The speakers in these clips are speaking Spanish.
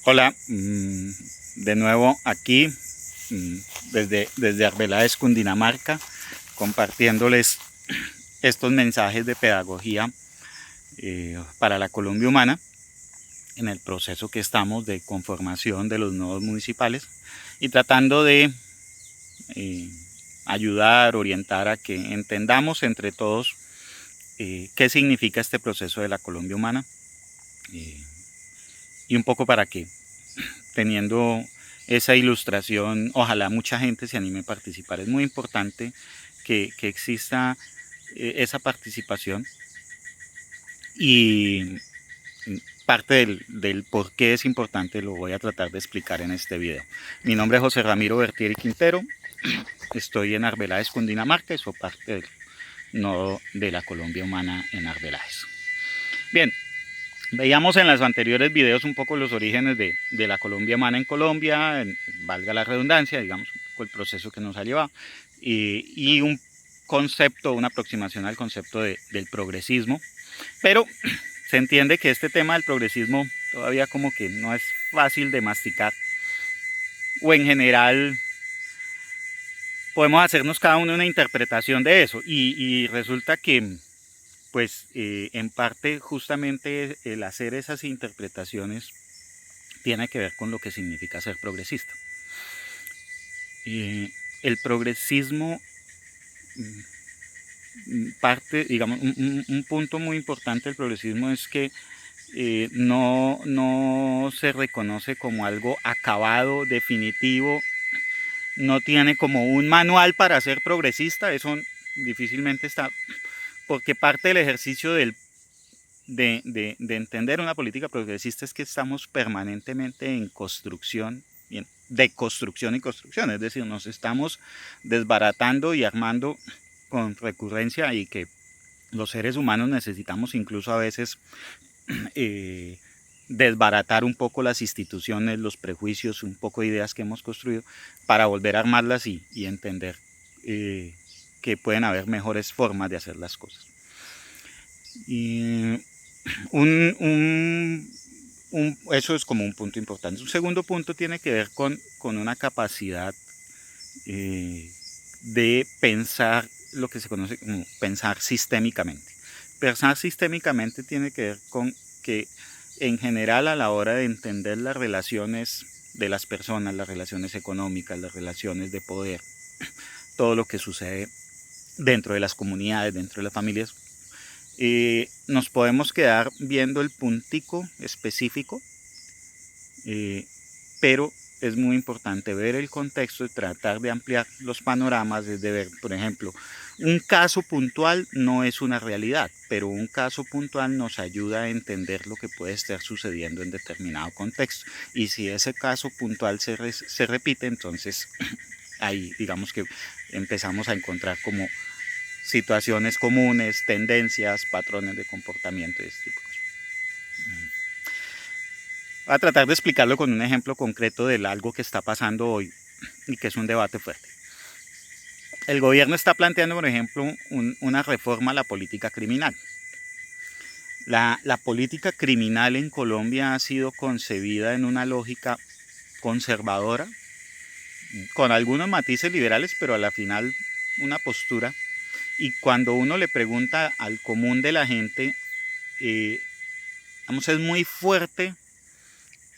Hola, de nuevo aquí desde Arbeláez, Cundinamarca, compartiéndoles estos mensajes de pedagogía para la Colombia humana en el proceso que estamos de conformación de los nodos municipales y tratando de ayudar, orientar a que entendamos entre todos qué significa este proceso de la Colombia humana y un poco para que, teniendo esa ilustración, ojalá mucha gente se anime a participar. Es muy importante que exista esa participación y parte del por qué es importante lo voy a tratar de explicar en este video. Mi nombre es José Ramiro Bertieri Quintero, estoy en Arbeláez, Cundinamarca y soy parte del nodo de la Colombia Humana en Arbeláez. Bien, veíamos en los anteriores videos un poco los orígenes de la Colombia humana en Colombia, valga la redundancia, digamos un poco el proceso que nos ha llevado, y un concepto, una aproximación al concepto del progresismo, pero se entiende que este tema del progresismo todavía como que no es fácil de masticar, o en general podemos hacernos cada uno una interpretación de eso, y resulta que pues en parte justamente el hacer esas interpretaciones tiene que ver con lo que significa ser progresista. El progresismo parte, digamos, un punto muy importante del progresismo es que no se reconoce como algo acabado, definitivo, no tiene como un manual para ser progresista, eso difícilmente está, porque parte del ejercicio de entender una política progresista es que estamos permanentemente en construcción, de construcción y construcción, es decir, nos estamos desbaratando y armando con recurrencia y que los seres humanos necesitamos incluso a veces desbaratar un poco las instituciones, los prejuicios, un poco de ideas que hemos construido para volver a armarlas y entender que pueden haber mejores formas de hacer las cosas. Y eso es como un punto importante. Un segundo punto tiene que ver con una capacidad de pensar lo que se conoce como pensar sistémicamente. Pensar sistémicamente tiene que ver con que en general a la hora de entender las relaciones de las personas, las relaciones económicas, las relaciones de poder, todo lo que sucede dentro de las comunidades, dentro de las familias, nos podemos quedar viendo el puntico específico, pero es muy importante ver el contexto y tratar de ampliar los panoramas, desde ver, por ejemplo, un caso puntual no es una realidad, pero un caso puntual nos ayuda a entender lo que puede estar sucediendo en determinado contexto. Y si ese caso puntual se repite, entonces ahí digamos que empezamos a encontrar como situaciones comunes, tendencias, patrones de comportamiento y este tipo de cosas. Voy a tratar de explicarlo con un ejemplo concreto de algo que está pasando hoy y que es un debate fuerte. El gobierno está planteando, por ejemplo, una reforma a la política criminal. La política criminal en Colombia ha sido concebida en una lógica conservadora, con algunos matices liberales, pero a la final una postura. Y cuando uno le pregunta al común de la gente, vamos, es muy fuerte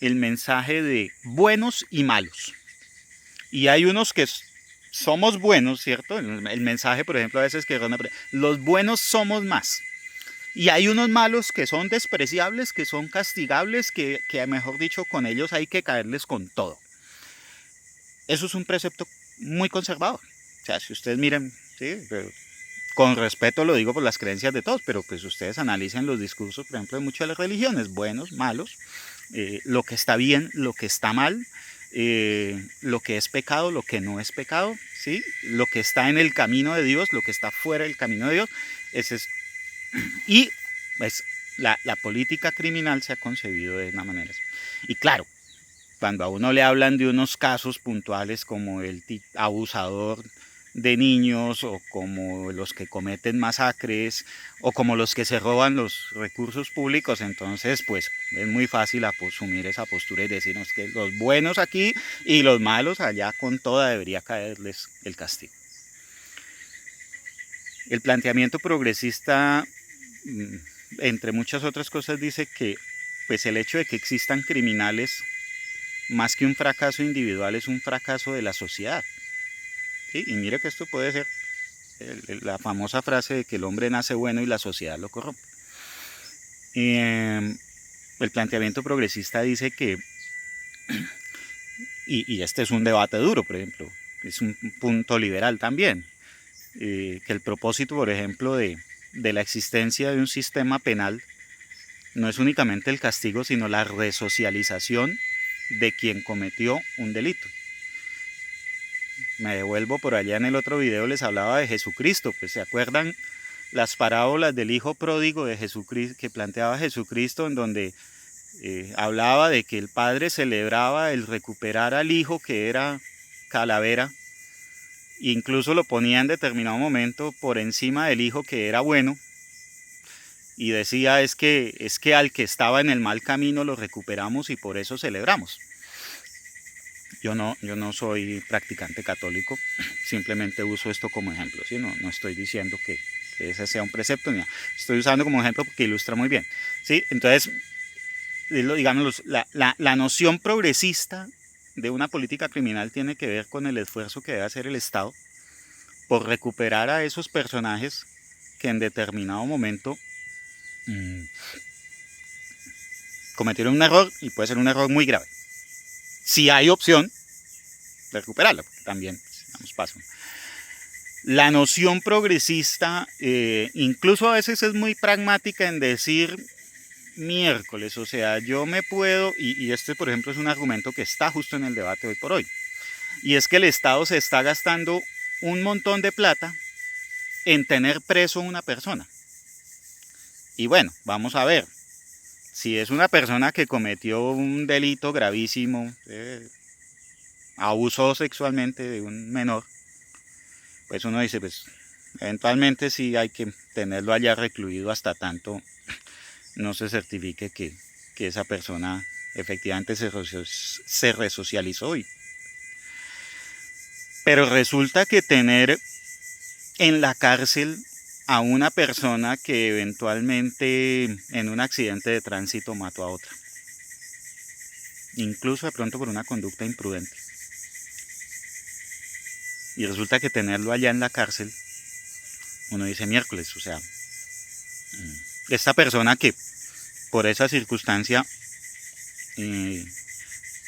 el mensaje de buenos y malos. Y hay unos que somos buenos, ¿cierto? El mensaje, por ejemplo, a veces que los buenos somos más. Y hay unos malos que son despreciables, que son castigables, que mejor dicho, con ellos hay que caerles con todo. Eso es un precepto muy conservador. O sea, si ustedes miren, ¿sí? Pero con respeto lo digo por las creencias de todos, pero pues ustedes analicen los discursos, por ejemplo, de muchas de las religiones, buenos, malos, lo que está bien, lo que está mal, lo que es pecado, lo que no es pecado, ¿sí? Lo que está en el camino de Dios, lo que está fuera del camino de Dios. Ese es, y pues, la política criminal se ha concebido de una manera. Y claro, cuando a uno le hablan de unos casos puntuales como el abusador de niños, o como los que cometen masacres, o como los que se roban los recursos públicos. Entonces pues es muy fácil asumir esa postura y decirnos que los buenos aquí y los malos allá, con toda debería caerles el castigo. El planteamiento progresista, entre muchas otras cosas, dice que pues el hecho de que existan criminales, más que un fracaso individual, es un fracaso de la sociedad. ¿Sí? Y mire que esto puede ser la famosa frase de que el hombre nace bueno y la sociedad lo corrompe. El planteamiento progresista dice que, y este es un debate duro, por ejemplo, es un punto liberal también, que el propósito, por ejemplo, de la existencia de un sistema penal no es únicamente el castigo, sino la resocialización de quien cometió un delito. Me devuelvo por allá, en el otro video les hablaba de Jesucristo, pues se acuerdan las parábolas del hijo pródigo de Jesucristo, que planteaba Jesucristo, en donde hablaba de que el padre celebraba el recuperar al hijo que era calavera, e incluso lo ponía en determinado momento por encima del hijo que era bueno, y decía es que al que estaba en el mal camino lo recuperamos y por eso celebramos. Yo no soy practicante católico, simplemente uso esto como ejemplo, ¿sí? No estoy diciendo que ese sea un precepto, ni nada. Estoy usando como ejemplo porque ilustra muy bien, ¿sí? Entonces, digamos, la noción progresista de una política criminal tiene que ver con el esfuerzo que debe hacer el Estado por recuperar a esos personajes que en determinado momento cometieron un error, y puede ser un error muy grave. Si hay opción de recuperarla, porque también damos paso. La noción progresista incluso a veces es muy pragmática en decir miércoles, o sea, yo me puedo, y este por ejemplo es un argumento que está justo en el debate hoy por hoy, y es que el Estado se está gastando un montón de plata en tener preso a una persona. Y bueno, vamos a ver, si es una persona que cometió un delito gravísimo, abusó sexualmente de un menor, pues uno dice, pues eventualmente sí hay que tenerlo allá recluido hasta tanto no se certifique que esa persona efectivamente se resocializó. Pero resulta que tener en la cárcel a una persona que eventualmente en un accidente de tránsito mató a otra, incluso de pronto por una conducta imprudente, y resulta que tenerlo allá en la cárcel, uno dice miércoles, o sea, esta persona que por esa circunstancia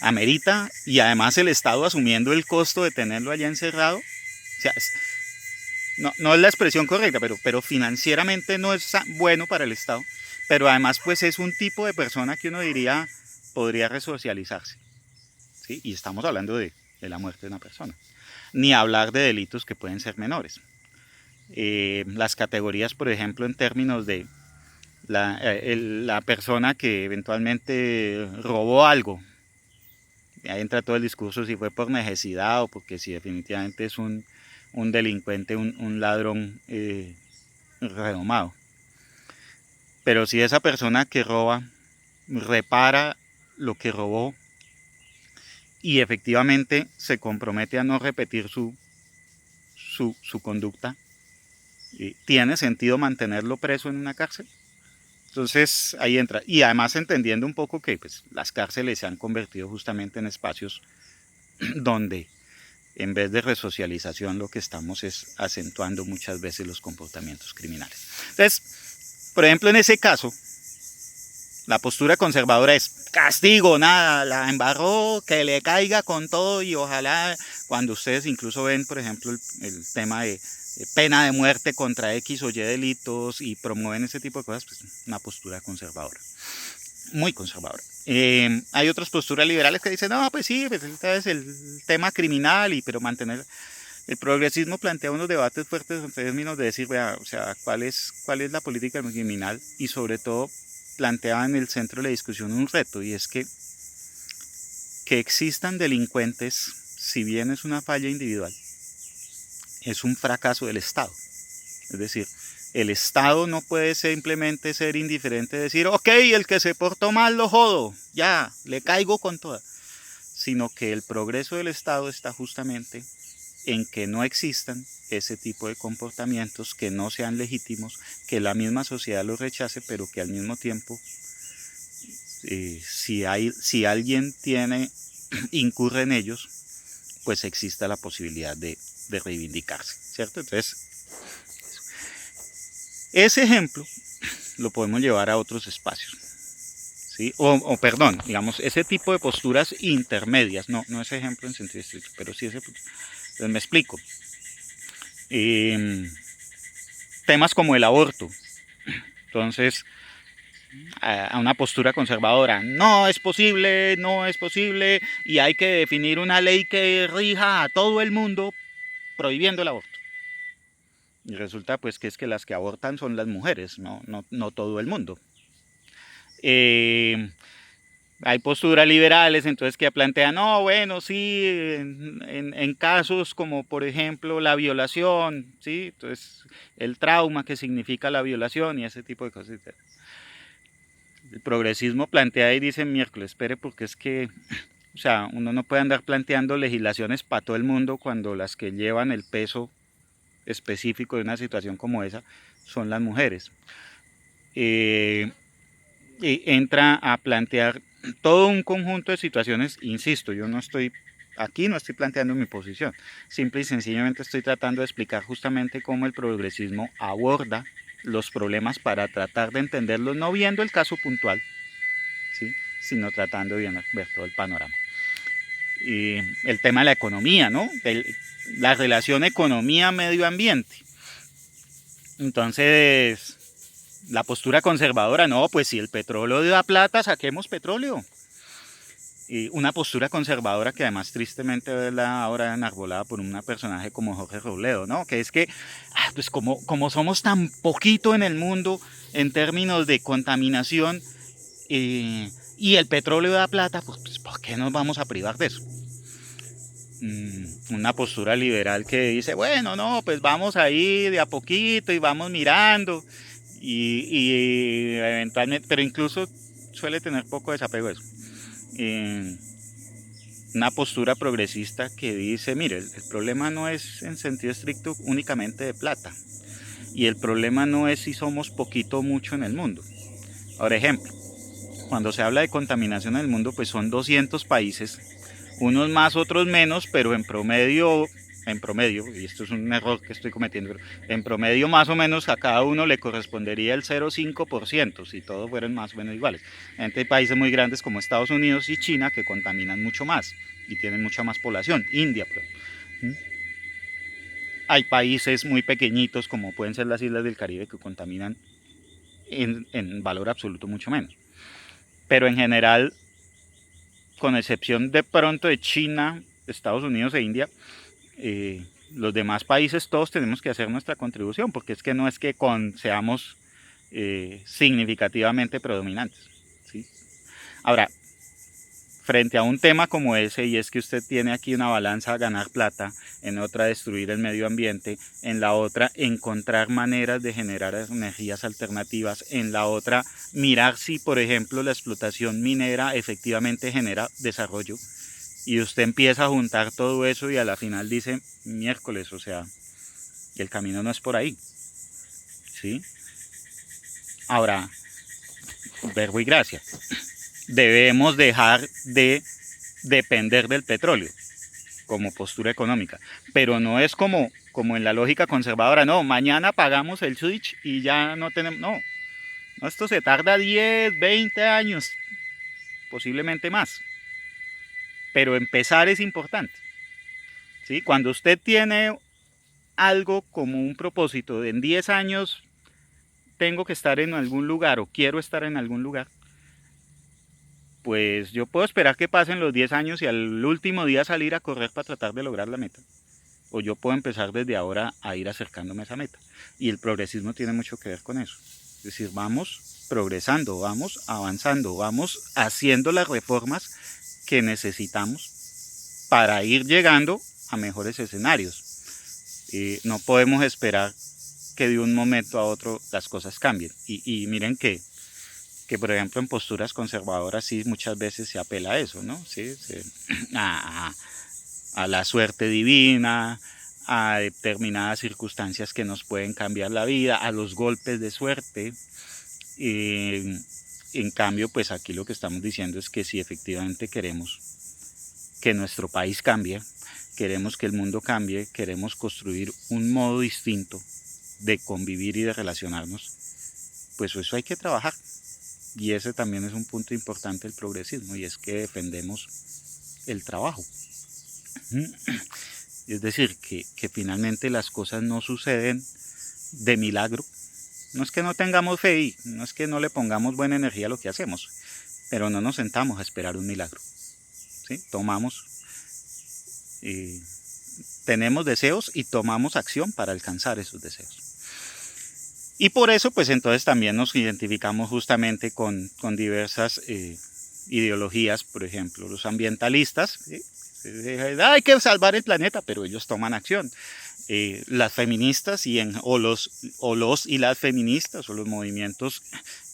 amerita, y además el Estado asumiendo el costo de tenerlo allá encerrado, o sea, no es la expresión correcta, pero financieramente no es bueno para el Estado, pero además pues es un tipo de persona que uno diría podría resocializarse, ¿sí? Y estamos hablando de la muerte de una persona, ni hablar de delitos que pueden ser menores. Las categorías, por ejemplo, en términos de la persona que eventualmente robó algo, ahí entra todo el discurso si fue por necesidad o porque si definitivamente es un delincuente, un ladrón redomado. Pero si esa persona que roba repara lo que robó y efectivamente se compromete a no repetir su conducta, ¿tiene sentido mantenerlo preso en una cárcel? Entonces ahí entra, y además entendiendo un poco que pues, las cárceles se han convertido justamente en espacios donde en vez de resocialización lo que estamos es acentuando muchas veces los comportamientos criminales. Entonces, por ejemplo, en ese caso, la postura conservadora es castigo, nada, la embarró, que le caiga con todo, y ojalá cuando ustedes incluso ven, por ejemplo, el tema de pena de muerte contra X o Y delitos y promueven ese tipo de cosas, pues una postura conservadora, muy conservadora. Hay otras posturas liberales que dicen, no, pues sí, pues este es el tema criminal, pero mantener... El progresismo plantea unos debates fuertes en términos de decir, vea, o sea, ¿cuál es la política criminal? Y sobre todo planteaba en el centro de la discusión un reto, y es que existan delincuentes, si bien es una falla individual, es un fracaso del Estado. Es decir, el Estado no puede simplemente ser indiferente y decir, ok, el que se portó mal lo jodo, ya, le caigo con toda. Sino que el progreso del Estado está justamente en que no existan ese tipo de comportamientos que no sean legítimos, que la misma sociedad los rechace, pero que al mismo tiempo, si alguien incurre en ellos, pues exista la posibilidad de reivindicarse, ¿cierto? Entonces, ese ejemplo lo podemos llevar a otros espacios, ¿sí? Perdón, digamos, ese tipo de posturas intermedias, no ese ejemplo en sentido estricto, pero sí ese. Entonces me explico. Temas como el aborto. Entonces, a una postura conservadora, no es posible, y hay que definir una ley que rija a todo el mundo prohibiendo el aborto. Y resulta pues que es que las que abortan son las mujeres, no todo el mundo. Hay posturas liberales, entonces, que plantean, no, bueno, sí, en casos como, por ejemplo, la violación, ¿sí? Entonces, el trauma que significa la violación y ese tipo de cosas. El progresismo plantea y dice, miércoles, espere, porque es que, o sea, uno no puede andar planteando legislaciones para todo el mundo cuando las que llevan el peso específico de una situación como esa son las mujeres. Y entra a plantear todo un conjunto de situaciones, insisto, yo no estoy planteando mi posición, simple y sencillamente estoy tratando de explicar justamente cómo el progresismo aborda los problemas para tratar de entenderlos, no viendo el caso puntual, ¿sí? Sino tratando de ver todo el panorama. Y el tema de la economía, ¿no? La relación economía-medio ambiente. Entonces, la postura conservadora, no, pues si el petróleo da plata, saquemos petróleo. Y una postura conservadora que además tristemente es ahora enarbolada por un personaje como Jorge Robledo, ¿no? Que es que, pues como somos tan poquito en el mundo en términos de contaminación y el petróleo da plata, pues ¿por qué nos vamos a privar de eso? Una postura liberal que dice, bueno, no, pues vamos ahí de a poquito y vamos mirando y eventualmente, pero incluso suele tener poco desapego a eso. Una postura progresista que dice, mire, el problema no es en sentido estricto únicamente de plata, y el problema no es si somos poquito o mucho en el mundo. Por ejemplo, cuando se habla de contaminación en el mundo, pues son 200 países, unos más, otros menos, pero en promedio, y esto es un error que estoy cometiendo, pero en promedio más o menos a cada uno le correspondería el 0,5%, si todos fueran más o menos iguales. Hay países muy grandes como Estados Unidos y China que contaminan mucho más y tienen mucha más población, India, por ejemplo. Hay países muy pequeñitos como pueden ser las islas del Caribe que contaminan en valor absoluto mucho menos. Pero en general, con excepción de pronto de China, Estados Unidos e India, los demás países todos tenemos que hacer nuestra contribución, porque es que no es que seamos significativamente predominantes, ¿sí? Ahora, frente a un tema como ese, y es que usted tiene aquí una balanza a ganar plata, en otra destruir el medio ambiente, en la otra encontrar maneras de generar energías alternativas, en la otra mirar si, por ejemplo, la explotación minera efectivamente genera desarrollo, y usted empieza a juntar todo eso y a la final dice, miércoles, o sea, el camino no es por ahí, ¿sí? Ahora, verbo y gracia. Debemos dejar de depender del petróleo como postura económica, pero no es como en la lógica conservadora, no, mañana pagamos el switch y ya no tenemos, no, esto se tarda 10, 20 años, posiblemente más, pero empezar es importante, ¿sí? Cuando usted tiene algo como un propósito de en 10 años tengo que estar en algún lugar o quiero estar en algún lugar, pues yo puedo esperar que pasen los 10 años y al último día salir a correr para tratar de lograr la meta. O yo puedo empezar desde ahora a ir acercándome a esa meta. Y el progresismo tiene mucho que ver con eso. Es decir, vamos progresando, vamos avanzando, vamos haciendo las reformas que necesitamos para ir llegando a mejores escenarios. No podemos esperar que de un momento a otro las cosas cambien. Y miren que, por ejemplo, en posturas conservadoras sí muchas veces se apela a eso, ¿no? Sí, a la suerte divina, a determinadas circunstancias que nos pueden cambiar la vida, a los golpes de suerte. En cambio, pues aquí lo que estamos diciendo es que si efectivamente queremos que nuestro país cambie, queremos que el mundo cambie, queremos construir un modo distinto de convivir y de relacionarnos, pues eso hay que trabajar. Y ese también es un punto importante del progresismo, y es que defendemos el trabajo. Es decir, que finalmente las cosas no suceden de milagro. No es que no tengamos fe y no es que no le pongamos buena energía a lo que hacemos, pero no nos sentamos a esperar un milagro. ¿Sí? Tenemos deseos y tomamos acción para alcanzar esos deseos. Y por eso, pues entonces también nos identificamos justamente con diversas ideologías, por ejemplo, los ambientalistas, ¿sí? Hay que salvar el planeta, pero ellos toman acción. Las feministas o los y las feministas o los movimientos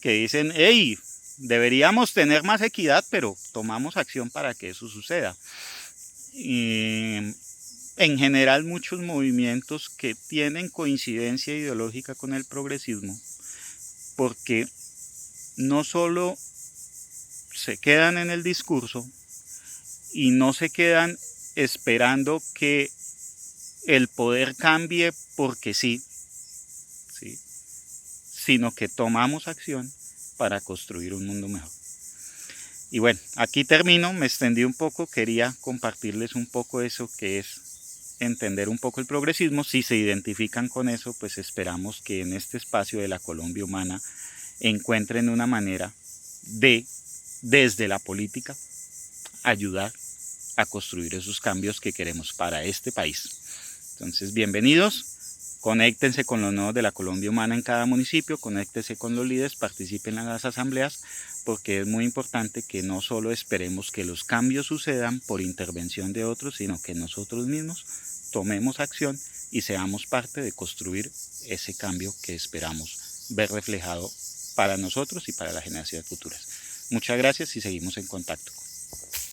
que dicen, hey, deberíamos tener más equidad, pero tomamos acción para que eso suceda. En general, muchos movimientos que tienen coincidencia ideológica con el progresismo, porque no solo se quedan en el discurso y no se quedan esperando que el poder cambie porque sí, sino que tomamos acción para construir un mundo mejor. Y bueno, aquí termino, me extendí un poco, quería compartirles un poco eso que es entender un poco el progresismo. Si se identifican con eso, pues esperamos que en este espacio de la Colombia Humana encuentren una manera de, desde la política, ayudar a construir esos cambios que queremos para este país. Entonces, bienvenidos, conéctense con los nuevos de la Colombia Humana en cada municipio, conéctense con los líderes, participen en las asambleas, porque es muy importante que no solo esperemos que los cambios sucedan por intervención de otros, sino que nosotros mismos tomemos acción y seamos parte de construir ese cambio que esperamos ver reflejado para nosotros y para las generaciones futuras. Muchas gracias y seguimos en contacto.